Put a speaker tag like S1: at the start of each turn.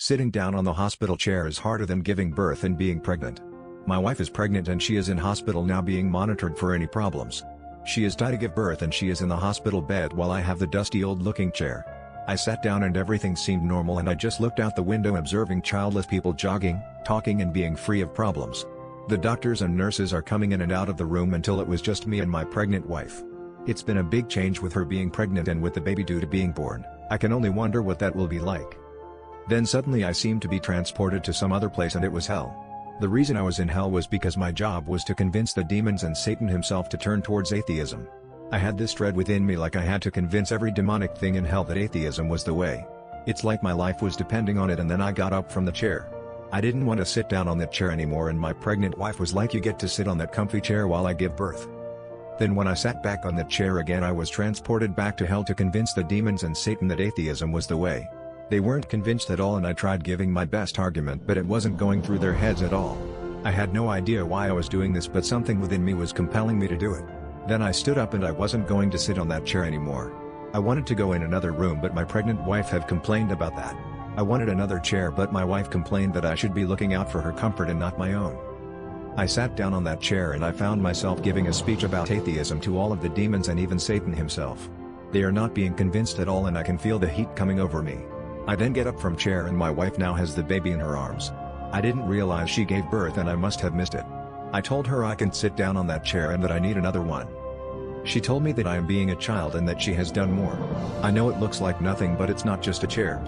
S1: Sitting down on the hospital chair is harder than giving birth and being pregnant. My wife is pregnant and she is in hospital now being monitored for any problems. She is tired to give birth and she is in the hospital bed while I have the dusty old looking chair. I sat down and everything seemed normal and I just looked out the window observing childless people jogging, talking and being free of problems. The doctors and nurses are coming in and out of the room until it was just me and my pregnant wife. It's been a big change with her being pregnant and with the baby due to being born. I can only wonder what that will be like. Then suddenly I seemed to be transported to some other place and it was hell. The reason I was in hell was because my job was to convince the demons and Satan himself to turn towards atheism. I had this dread within me like I had to convince every demonic thing in hell that atheism was the way. It's like my life was depending on it and then I got up from the chair. I didn't want to sit down on that chair anymore and my pregnant wife was like, you get to sit on that comfy chair while I give birth. Then when I sat back on that chair again I was transported back to hell to convince the demons and Satan that atheism was the way. They weren't convinced at all and I tried giving my best argument but it wasn't going through their heads at all. I had no idea why I was doing this but something within me was compelling me to do it. Then I stood up and I wasn't going to sit on that chair anymore. I wanted to go in another room but my pregnant wife had complained about that. I wanted another chair but my wife complained that I should be looking out for her comfort and not my own. I sat down on that chair and I found myself giving a speech about atheism to all of the demons and even Satan himself. They are not being convinced at all and I can feel the heat coming over me. I then get up from chair and my wife now has the baby in her arms. I didn't realize she gave birth and I must have missed it. I told her I can sit down on that chair and that I need another one. She told me that I am being a child and that she has done more. I know it looks like nothing but it's not just a chair.